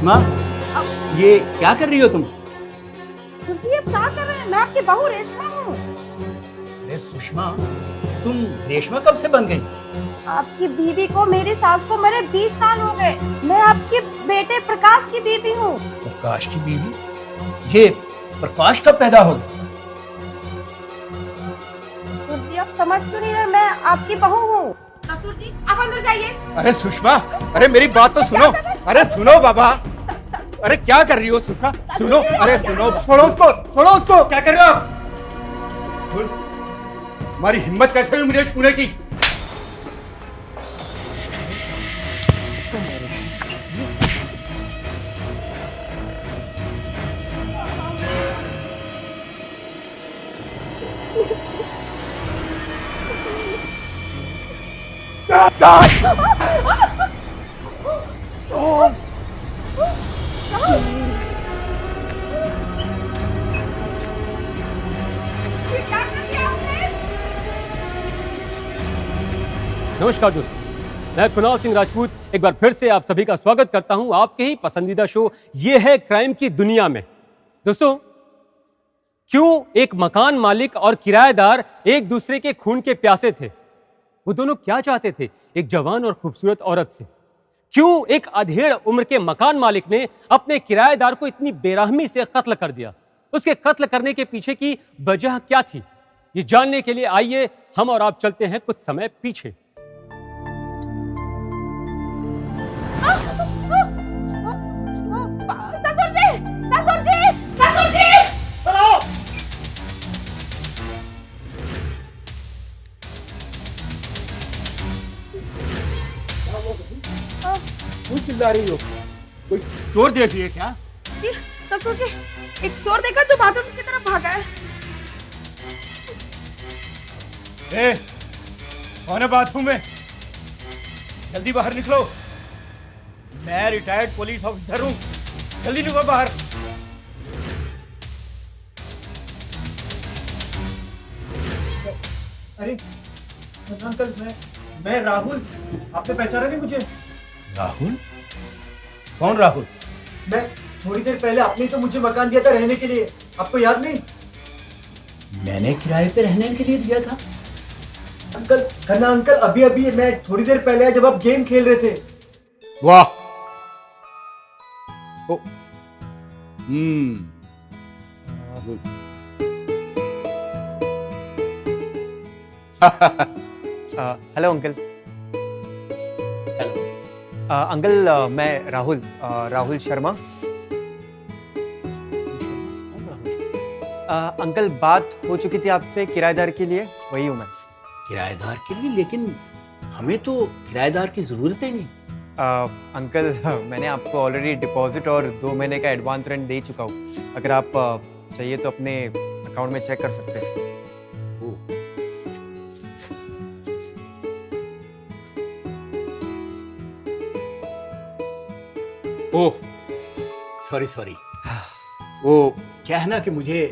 सुषमा, ये क्या कर रही हो तुम? जी अब क्या कर रहे हैं? मैं आपकी बहू रेशमा हूँ। अरे सुषमा, तुम रेशमा कब से बन गई? आपकी बीवी को, मेरी सास को मरे 20 साल हो गए। मैं आपके बेटे प्रकाश की बीवी हूँ। प्रकाश की बीवी? ये प्रकाश कब पैदा हो गया? जी आप समझ क्यों नहीं रहे? मैं आपकी बहू हूँ। ससुर जी आप अंदर जाइए। अरे सुषमा, अरे मेरी बात तो सुनो। अरे सुनो बाबा, अरे क्या कर रही हो सुषमा? सुनो, अरे सुनो। छोड़ो उसको, छोड़ो उसको। क्या कर रहे हो आप? तुम्हारी हिम्मत कैसे हुई मुझे छूने की? नमस्कार दोस्तों, मैं कुणाल सिंह राजपूत एक बार फिर से आप सभी का स्वागत करता हूं आपके ही पसंदीदा शो ये है क्राइम की दुनिया में। दोस्तों, क्यों एक मकान मालिक और किराएदार एक दूसरे के खून के प्यासे थे? वो दोनों क्या चाहते थे एक जवान और खूबसूरत औरत से? क्यों एक अधेड़ उम्र के मकान मालिक ने अपने किराएदार को इतनी बेरहमी से कत्ल कर दिया? उसके कत्ल करने के पीछे की वजह क्या थी? ये जानने के लिए आइए हम और आप चलते हैं कुछ समय पीछे। ससुर जी, ससुर जी, ससुर जी! क्यों चिल्ला रही हो? कोई चोर देख रही है क्या? जी, ससुर जी, एक चोर देखा जो बाथरूम की तरफ भागा है। कौन है बाथरूम में? जल्दी बाहर निकलो। मैं रिटायर्ड पुलिस ऑफिसर हूँ, जल्दी निकलो बाहर। अरे अंकल, मैं राहुल। आपने पहचाना नहीं मुझे? राहुल? कौन राहुल? मैं थोड़ी देर पहले आपने तो मुझे मकान दिया था रहने के लिए, आपको याद नहीं? मैंने किराए पे रहने के लिए दिया था? अंकल खन्ना अंकल, अभी मैं थोड़ी देर पहले जब आप गेम खेल रहे थे। वाह। Hello uncle. हेलो अंकल, मैं राहुल शर्मा। अंकल बात हो चुकी थी आपसे किराएदार के लिए, वही हूँ मैं। किराएदार के लिए? लेकिन हमें तो किराएदार की जरूरत ही नहीं। अंकल मैंने आपको ऑलरेडी डिपॉजिट और 2 महीने का एडवांस रेंट दे चुका हूँ। अगर आप चाहिए तो अपने अकाउंट में चेक कर सकते हैं। Oh sorry. वो क्या है ना कि मुझे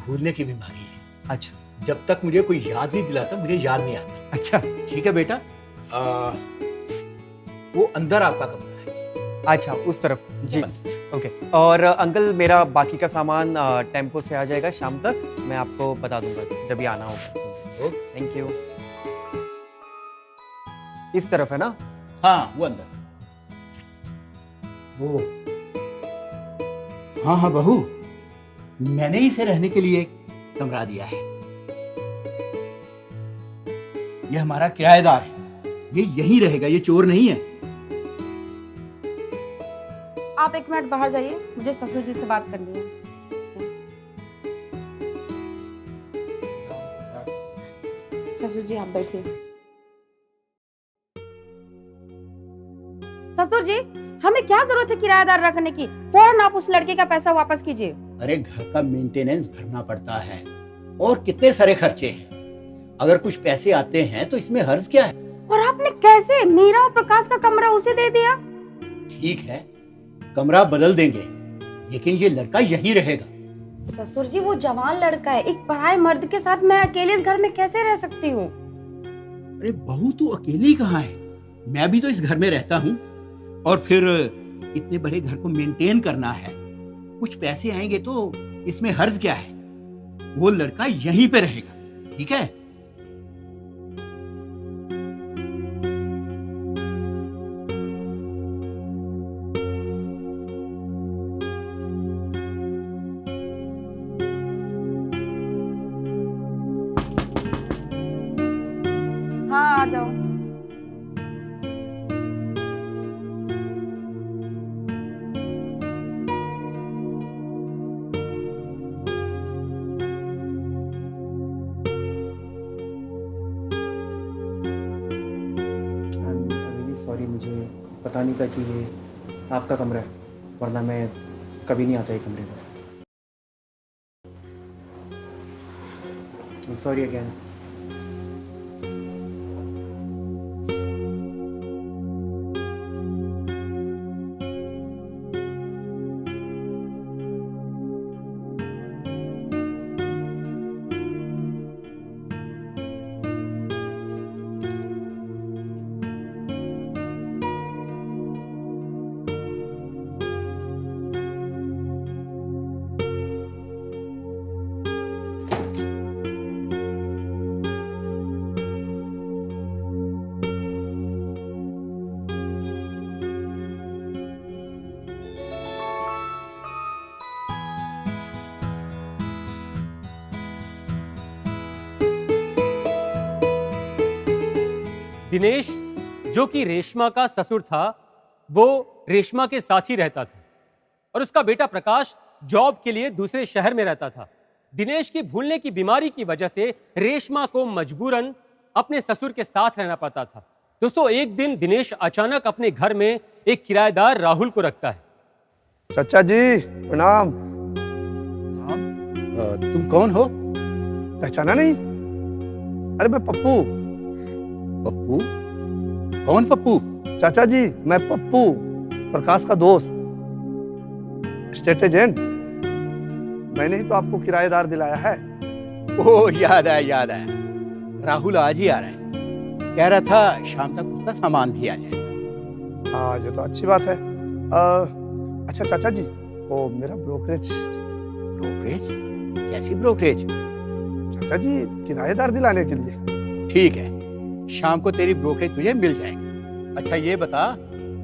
भूलने की बीमारी है। अच्छा। जब तक मुझे कोई याद नहीं दिलाता मुझे याद नहीं आता। अच्छा ठीक है बेटा। वो अंदर आपका कमरा है। अच्छा, उस तरफ जी। ओके। और अंकल मेरा बाकी का सामान टेम्पो से आ जाएगा शाम तक, मैं आपको बता दूंगा जब भी आना होगा। Thank you. इस तरफ है ना? हाँ वो अंदर। वो हाँ बहू, मैंने इसे रहने के लिए एक कमरा दिया है। ये हमारा किराएदार है, ये यहीं रहेगा, ये चोर नहीं है। आप 1 मिनट बाहर जाइए, मुझे ससुर जी से बात करनी है। ससुर जी आप बैठिए। ससुर जी, हमें क्या जरूरत है किराएदार रखने की? फौरन आप उस लड़के का पैसा वापस कीजिए। अरे घर का मेंटेनेंस भरना पड़ता है और कितने सारे खर्चे हैं। अगर कुछ पैसे आते हैं तो इसमें हर्ज क्या है? और आपने कैसे मीरा और प्रकाश का कमरा उसे दे दिया? ठीक है, कमरा बदल देंगे, लेकिन ये लड़का यहीं रहेगा। ससुर जी वो जवान लड़का है, एक पढ़ाए मर्द के साथ मैं अकेले इस घर में कैसे रह सकती हूँ? अरे बहू तू अकेली कहाँ है? मैं भी तो इस घर में रहता हूँ। और फिर इतने बड़े घर को मेंटेन करना है, कुछ पैसे आएंगे तो इसमें हर्ज क्या है। वो लड़का यहीं पे रहेगा, ठीक है? हाँ आ जाओ। सॉरी, मुझे पता नहीं था कि ये आपका कमरा है, वरना मैं कभी नहीं आता ये कमरे में। Sorry again. दिनेश, जो कि रेशमा का ससुर था, वो रेशमा के साथ ही रहता था और उसका बेटा प्रकाश जॉब के लिए दूसरे शहर में रहता था। दिनेश की भूलने की बीमारी की वजह से रेशमा को मजबूरन अपने ससुर के साथ रहना पड़ता था। दोस्तों, एक दिन दिनेश अचानक अपने घर में एक किराएदार राहुल को रखता है। चाचा जी प्रणाम। तुम कौन हो? पहचाना नहीं? अरे मैं पप्पू। पप्पू? कौन पप्पू? चाचा जी मैं पप्पू, प्रकाश का दोस्त, स्टेट एजेंट। मैंने ही तो आपको किराएदार दिलाया है। ओह, याद आया। राहुल आज ही आ रहा है, कह रहा था शाम तक उसका सामान भी आ जाएगा। हाँ, ये तो अच्छी बात है। अच्छा चाचा जी, वो मेरा ब्रोकरेज। ब्रोकरेज? कैसी ब्रोकरेज? चाचा जी किराएदार दिलाने के लिए। ठीक है, शाम को तेरी ब्रोकरेज तुझे मिल जाएगी। अच्छा ये बता,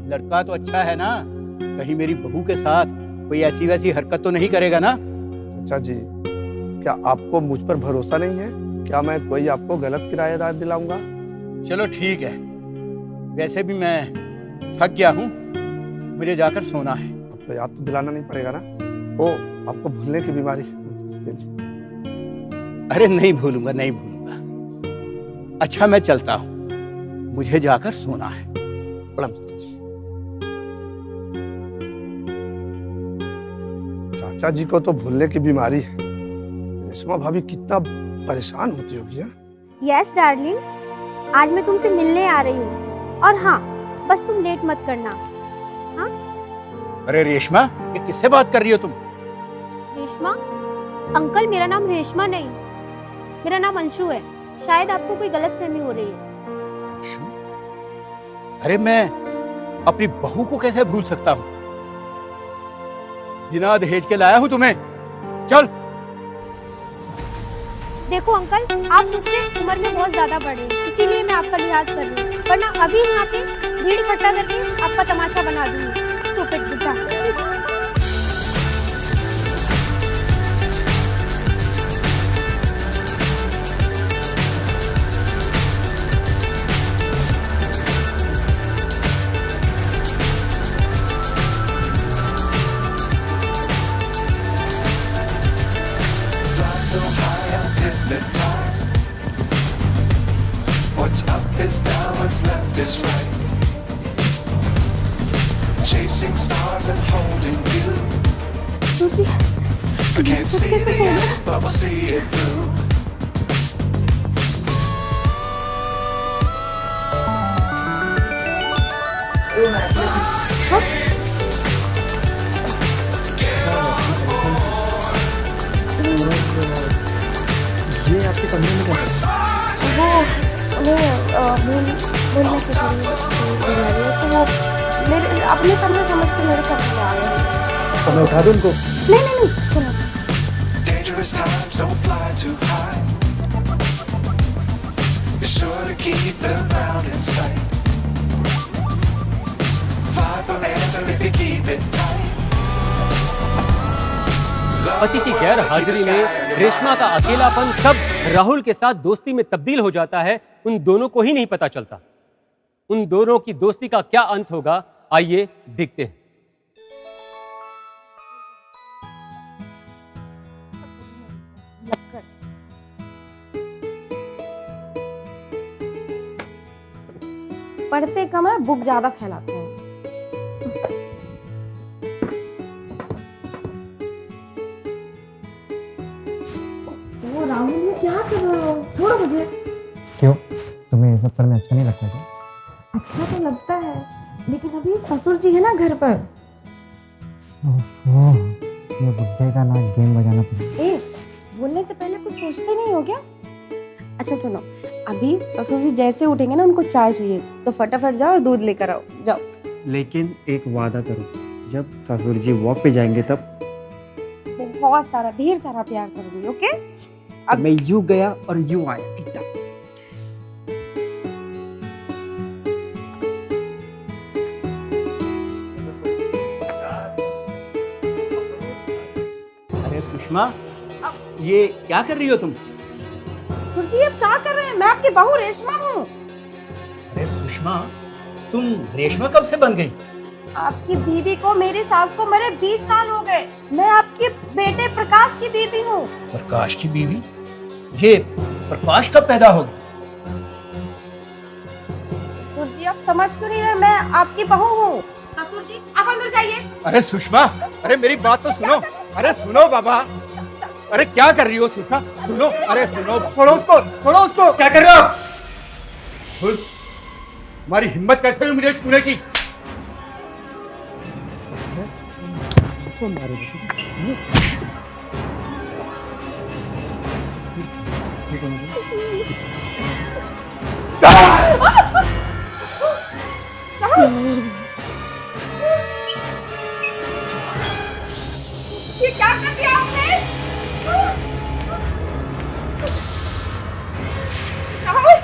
लड़का तो अच्छा है ना? कहीं मेरी बहू के साथ कोई ऐसी वैसी हरकत तो नहीं करेगा ना? चाचा जी, क्या आपको मुझ पर भरोसा नहीं है? क्या मैं कोई आपको गलत किराएदार दिलाऊंगा? चलो ठीक है, वैसे भी मैं थक गया हूँ, मुझे जाकर सोना है। आपको याद तो दिलाना नहीं पड़ेगा ना? ओ, आपको भूलने की बीमारी इसके लिए। अरे नहीं भूलूंगा, नहीं भूलूंगा। अच्छा मैं चलता हूँ, मुझे जाकर सोना है। प्रणाम चाचा जी। चाचा जी को तो भूलने की बीमारी है। रेशमा भाभी कितना परेशान होती होगी। यस डार्लिंग, आज मैं तुमसे मिलने आ रही हूँ, और हाँ बस तुम लेट मत करना। हाँ? अरे रेशमा, ये किससे बात कर रही हो तुम? रेशमा? अंकल, मेरा नाम रेशमा नहीं, मेरा नाम अंशु है। शायद आपको कोई गलतफहमी हो रही है। अंशु? अरे मैं अपनी बहू को कैसे भूल सकता हूँ? बिना दहेज के लाया हूँ तुम्हें। चल। देखो अंकल, आप मुझसे उम्र में बहुत ज्यादा बड़े हैं, इसीलिए मैं आपका लिहाज कर रही हूँ, वरना अभी यहाँ पे भीड़ इकट्ठा करके आपका तमाशा बना दूंगी। स्टूपिड बुड्ढा। So high I'm hypnotized. What's up is down, what's left is right. Chasing stars and holding you. I can't see the end, but we'll see it through. ये आपके कमरे में कैसे? वो बोलने की थोड़ी बीमारी है, तो वो मेरे अपने कमरे समझ के मेरे कमरे में आ गए। तो मैं उठा दूं उनको? नहीं, सुनो। Dangerous times don't fly too high. Be sure to keep the ground in sight. Fly forever if you keep it tight. पति की गैर हाजिरी में रेशमा का अकेलापन कब राहुल के साथ दोस्ती में तब्दील हो जाता है, उन दोनों को ही नहीं पता चलता। उन दोनों की दोस्ती का क्या अंत होगा, आइए देखते हैं। पढ़ते कम है, बुक ज्यादा फैलाते हैं। वो राहुल, ये क्या कर रहे हो? छोड़ो मुझे। क्यों, तुम्हें ये सब करना अच्छा नहीं लगता क्या? अच्छा तो लगता है, लेकिन अभी ससुर जी है ना घर पर। ओहो, ये बुड्ढे का ना गेम बजाना पड़ेगा। ए, बोलने से पहले कुछ सोचते नहीं हो क्या? अच्छा सुनो, अभी ससुर जी जैसे उठेंगे ना, उनको चाय चाहिए, तो फटाफट जाओ और दूध लेकर आओ, जाओ। लेकिन एक वादा करो, जब ससुर जी वॉक पे जाएंगे तब बहुत सारा, ढेर सारा प्यार करूंगी, ओके? अब मैं यूं गया और यूं आया एकदम। अरे सुषमा, ये क्या कर रही हो तुम? ससुर जी अब क्या कर रहे हैं? मैं आपकी बहू रेशमा हूँ। अरे सुषमा, तुम रेशमा कब से बन गई? आपकी बीवी को, मेरी सास को मरे 20 साल हो गए। मैं आपके बेटे प्रकाश की बीवी हूँ। प्रकाश की बीवी? ये प्रकाश कब पैदा हो गया? ससुर जी आप समझ क्यों नहीं रहे? मैं आपकी बहू हूँ। ससुर जी आप अंदर जाइए। अरे सुषमा, अरे मेरी बात तो सुनो। अरे सुनो बाबा, अरे क्या कर रही हो सुषमा? सुनो, अरे सुनो। छोड़ो उसको, छोड़ो उसको। क्या कर रहे हो? तुम्हारी हिम्मत कैसे हुई मुझे छूने की? ये क्या कर दिया आपने? राहुल,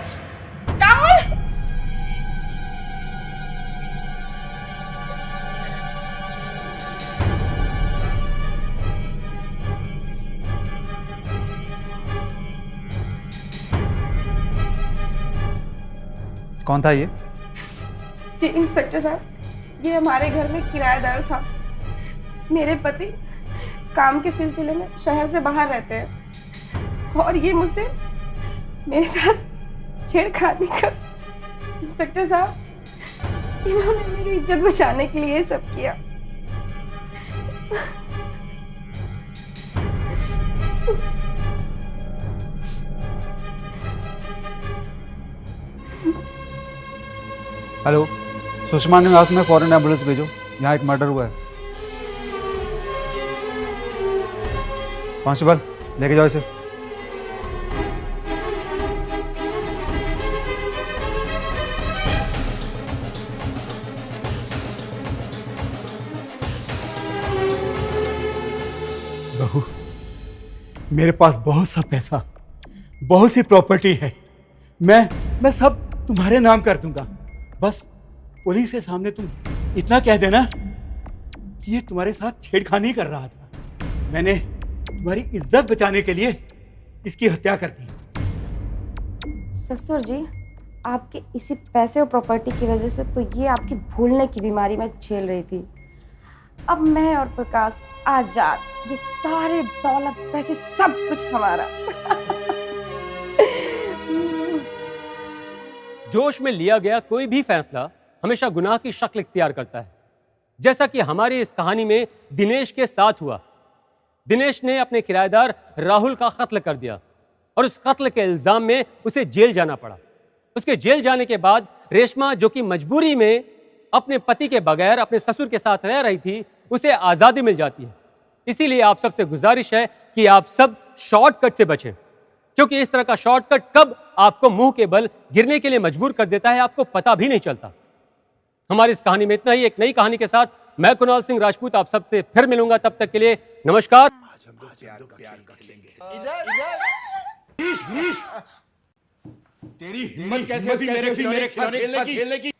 राहुल! कौन था ये? जी इंस्पेक्टर साहब, ये हमारे घर में किराएदार था। मेरे पति काम के सिलसिले में शहर से बाहर रहते हैं और ये मुझसे मेरे साथ छेड़खानी कर। इंस्पेक्टर साहब, इन्होंने मेरी इज्जत बचाने के लिए ये सब किया। हेलो, सुषमा निवास में फॉरेन एम्बुलेंस भेजो, यहाँ एक मर्डर हुआ है। कांस्टेबल, लेके जाओ इसे। बहू, मेरे पास बहुत सा पैसा, बहुत सी प्रॉपर्टी है। मैं सब तुम्हारे नाम कर दूंगा। बस पुलिस के सामने तुम इतना कह देना कि ये तुम्हारे साथ छेड़खानी कर रहा था। मैंने तुम्हारी इज्जत बचाने के लिए इसकी हत्या कर दी। ससुर जी, आपके इसी पैसे और प्रॉपर्टी की वजह से तो ये आपकी भूलने की बीमारी मैं झेल रही थी। अब मैं और प्रकाश आजाद, ये सारे दौलत पैसे सब कुछ हमारा। जोश में लिया गया कोई भी फैसला हमेशा गुनाह की शक्ल इख्तियार करता है, जैसा कि हमारी इस कहानी में दिनेश के साथ हुआ। दिनेश ने अपने किराएदार राहुल का कत्ल कर दिया और उस कत्ल के इल्जाम में उसे जेल जाना पड़ा। उसके जेल जाने के बाद रेशमा, जो कि मजबूरी में अपने पति के बगैर अपने ससुर के साथ रह रही थी, उसे आज़ादी मिल जाती है। इसीलिए आप सबसे गुजारिश है कि आप सब शॉर्टकट से बचें, क्योंकि इस तरह का शॉर्टकट कब आपको मुंह के बल गिरने के लिए मजबूर कर देता है, आपको पता भी नहीं चलता। हमारी इस कहानी में इतना ही। एक नई कहानी के साथ मैं कुणाल सिंह राजपूत आप सबसे फिर मिलूंगा। तब तक के लिए नमस्कार। तेरी हिम्मत कैसे होती मेरे खिलौने खेलने की?